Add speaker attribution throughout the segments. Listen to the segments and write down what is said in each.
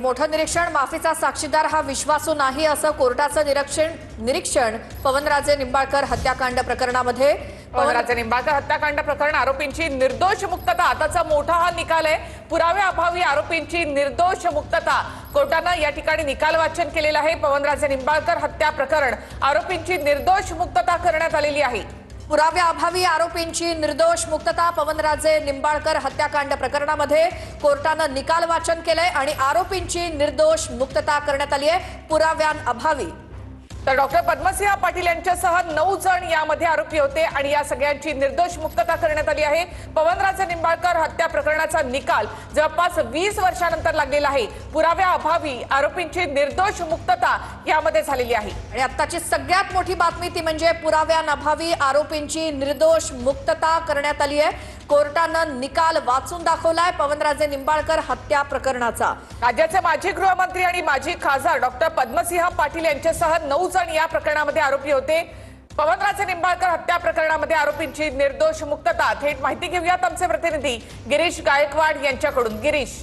Speaker 1: मोठं निरीक्षण, माफीचा साक्षीदार हा विश्वासू नाही असं कोर्टाचं निरीक्षण पवनराजे निंबाळकर हत्याकांड प्रकरणामध्ये।
Speaker 2: पवनराजे निंबाळकर हत्याकांड प्रकरण आरोपींची निर्दोष मुक्तता आताचा मोठा हा निकाल आहे। पुराव्याअभावी आरोपींची निर्दोष मुक्तता कोर्टाने या ठिकाणी निकाल वाचन केलेला आहे। पवनराजे निंबाळकर हत्या प्रकरण आरोपींची निर्दोष मुक्तता करण्यात आलेली आहे।
Speaker 1: पुराव्याअभावी आरोपींची निर्दोष मुक्तता पवनराजे निंबाळकर हत्याकांड प्रकरणामध्ये कोर्टाने निकाल वाचन केलंय आणि आरोपींची निर्दोष मुक्तता करण्यात आली आहे पुराव्याअभावी।
Speaker 2: तर डॉक्टर पद्मसिंह पाटील यांच्यासह 9 जण यामध्ये आरोपी होते आणि या सगळ्यांची निर्दोष मुक्तता करण्यात आली आहे। पवनराजे निंबाळकर हत्या प्रकरणाचा निकाल जवळपास 20 वर्षांनंतर लागलेला आहे। पुराव्याअभावी आरोपींची निर्दोष मुक्तता यामध्ये झालेली आहे
Speaker 1: आणि आताची सगळ्यात मोठी बातमी ती म्हणजे पुराव्याअभावी आरोपींची निर्दोष मुक्तता करण्यात आली आहे। कोर्टाने निकाल वाचून दाखवलाय पवनराजे निंबाळकर हत्या प्रकरणाचा।
Speaker 2: राज्याचे माजी गृहमंत्री आणि माजी खासदार डॉक्टर पद्मसिंह पाटील यांच्यासह 9 जण या प्रकरणामध्ये आरोपी होते। पवनराजे निंबाळकर हत्या प्रकरणामध्ये आरोपींची निर्दोष मुक्तता। थेट माहिती घेऊयात आमचे प्रतिनिधी गिरीश गायकवाड यांच्याकडून। गिरीश,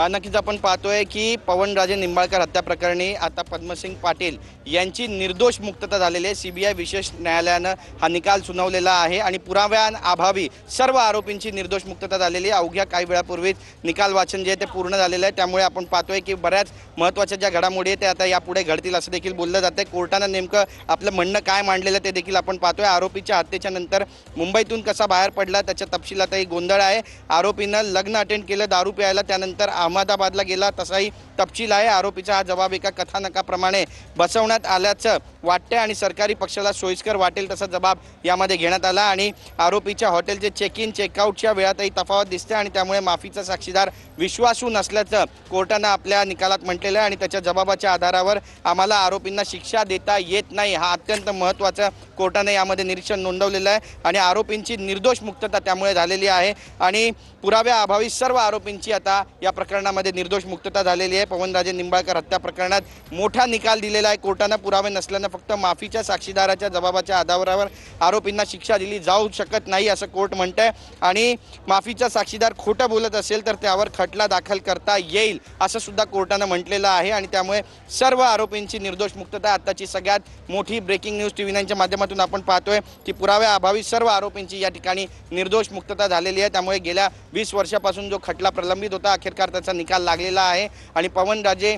Speaker 3: नक्कीच आपण पाहतोय की पवनराजे निंबाळकर हत्या प्रकरणी आता पद्मसिंह पाटील यांची निर्दोष मुक्तता झालेली आहे। सीबीआय विशेष न्यायालयानं हा निकाल सुनावलेला आहे आणि पुराव्याअभावी सर्व आरोपींची निर्दोष मुक्तता झालेली आहे। अवघ्या काही वेळापूर्वीच निकाल वाचन जे आहे ते पूर्ण झालेलं आहे, त्यामुळे आपण पाहतोय की बऱ्याच महत्त्वाच्या ज्या घडामोडी आहेत ते आता यापुढे घडतील असं देखील बोललं जातंय। कोर्टानं नेमकं आपलं म्हणणं काय मांडलेलं ते देखील आपण पाहतोय। आरोपीच्या हत्येच्या नंतर मुंबईतून कसा बाहेर पडला त्याच्या तपशिलातही गोंधळ आहे। आरोपीनं लग्न अटेंड केलं दारू प्यायला, त्यानंतर अहमदाबादला गेला तसाही तपशील आहे। आरोपीचा हा जबाब एका कथानकाप्रमाणे बसवण्यात आल्याचं वाटतं आणि सरकारी पक्षाला सोयीस्कर वाटेल तसा जबाब यामध्ये घेण्यात आला आणि आरोपीच्या हॉटेलचे चेक इन चेकआउटच्या वेळातही तफावत दिसते आणि त्यामुळे माफीचा साक्षीदार विश्वासू नसल्याचं कोर्टानं आपल्या निकालात म्हटलेलं आहे आणि त्याच्या जबाबाच्या आधारावर आम्हाला आरोपींना शिक्षा देता येत नाही, हा अत्यंत महत्त्वाचं कोर्टाने यामध्ये निरीक्षण नोंदवलेलं आहे आणि आरोपींची निर्दोष मुक्तता त्यामुळे झालेली आहे आणि पुराव्याअभावी सर्व आरोपींची आता या प्रकरणामध्ये निर्दोष मुक्तता झालेली आहे। पवनराजे निंबाळकर हत्या प्रकरणात मोठा निकाल दिलेला आहे कोर्टानं। पुरावे नसल्यानं फक्त माफीच्या साक्षीदाराच्या जबाबाच्या आधारावर आरोपींना शिक्षा दिली जाऊ शकत नाही असं कोर्ट म्हणतंय आणि माफीचा साक्षीदार खोटं बोलत असेल तर त्यावर खटला दाखल करता येईल असं सुद्धा कोर्टानं म्हटलेलं आहे आणि त्यामुळे सर्व आरोपींची निर्दोष मुक्तता। आताची सगळ्यात मोठी ब्रेकिंग न्यूज TV9च्या माध्यमातून आपण पाहतोय की पुराव्याअभावी सर्व आरोपींची या ठिकाणी निर्दोष मुक्तता झालेली आहे। त्यामुळे गेल्या 20 वर्षापासून जो खटला प्रलंबित होता अखेरकार त्याचा निकाल लागलेला आहे आणि पवनराजे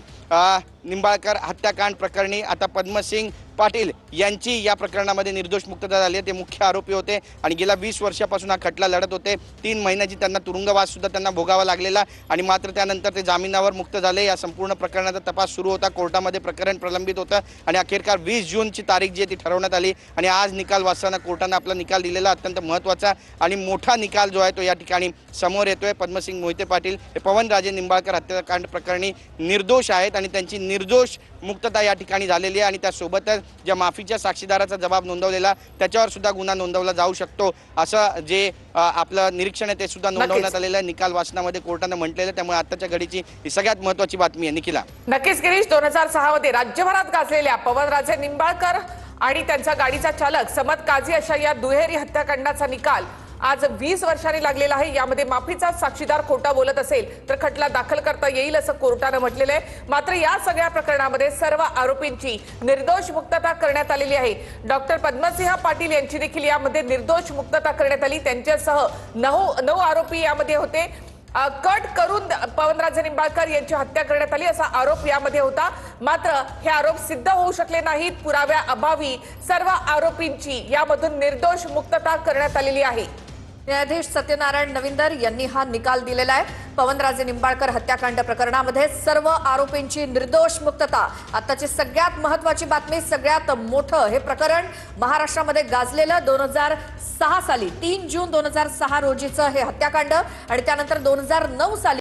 Speaker 3: निंबाळकर हत्याकांड प्रकरणी आता पद्मसिंह पाटील यांची या प्रकरणामध्ये निर्दोष मुक्तता झाली आहे। ते मुख्य आरोपी होते आणि गेल्या 20 वर्षापासून हा खटला लढत होते। 3 महिन्याची त्यांना तुरुंगवास सुद्धा त्यांना भोगावा लागलेला आणि मात्र त्यानंतर ते जामिनावर मुक्त झाले। या संपूर्ण प्रकरणाचा तपास सुरू होता, कोर्टामध्ये प्रकरण प्रलंबित होतं आणि अखेरकार 20 जूनची तारीख जी आहे ती ठरवण्यात आली आणि आज निकाल वाचताना कोर्टाने आपला निकाल दिलेला अत्यंत महत्त्वाचा आणि मोठा निकाल जो आहे तो या ठिकाणी समोर येतोय। पद्मसिंह मोहिते पाटील हे पवनराजे निंबाळकर हत्याकांड प्रकरणी निर्दोष आहेत आणि त्यांची निर्दोष मुक्तता या ठिकाणी झालेली आहे आणि त्यासोबतच ज्या माफीच्या साक्षीदाराचा जबाब नोंदवलेला त्याच्यावर सुद्धा गुन्हा नोंदवला जाऊ शकतो असं जे आपलं निरीक्षण आहे ते सुद्धा नोंदवण्यात आलेलं आहे निकाल वाचनामध्ये कोर्टाने म्हटलेलं। त्यामुळे आताच्या घडीची ही सगळ्यात महत्त्वाची बातमी आहे। निखिला,
Speaker 2: नक्कीच गिरीश, 2006 मध्ये राज्यभरात गाजलेल्या पवनराजे निंबाळकर आणि त्यांचा गाडीचा चालक समद काझी अशा या दुहेरी हत्याकांडाचा निकाल आज 20 वर्षांनी लागलेला आहे। यामध्ये माफीचा साक्षीदार खोटा बोलत असेल तर खटला दाखल करता येईल असं कोर्टाने म्हटलेलं आहे। मात्र या सगळ्या प्रकरणामध्ये सर्व आरोपींची निर्दोष मुक्तता करण्यात आलेली आहे। डॉक्टर पद्मसिंह पाटील यांची देखील यामध्ये निर्दोष मुक्तता करण्यात आली। त्यांच्यासह 9 आरोपी यामध्ये होते। कट करून पवनराजे निंबाळकर यांची हत्या करण्यात आली असा आरोप यामध्ये होता, मात्र हे आरोप सिद्ध होऊ शकले नाहीत। पुराव्याअभावी सर्व आरोपींची यामधून निर्दोष मुक्तता करण्यात आलेली आहे।
Speaker 1: न्यायाधीश सत्यनारायण नविंदर यांनी हा निकाल दिलेला आहे। पवनराजे निंबाळकर हत्याकांड प्रकरणामध्ये सर्व आरोपींची निर्दोष मुक्तता। आताची सगळ्यात महत्त्वाची बातमी, सगळ्यात मोठं हे प्रकरण महाराष्ट्रामध्ये गाजलेलं 2006 साली 3 जून 2006 रोजीचं हे हत्याकांड आणि त्यानंतर 2009 साली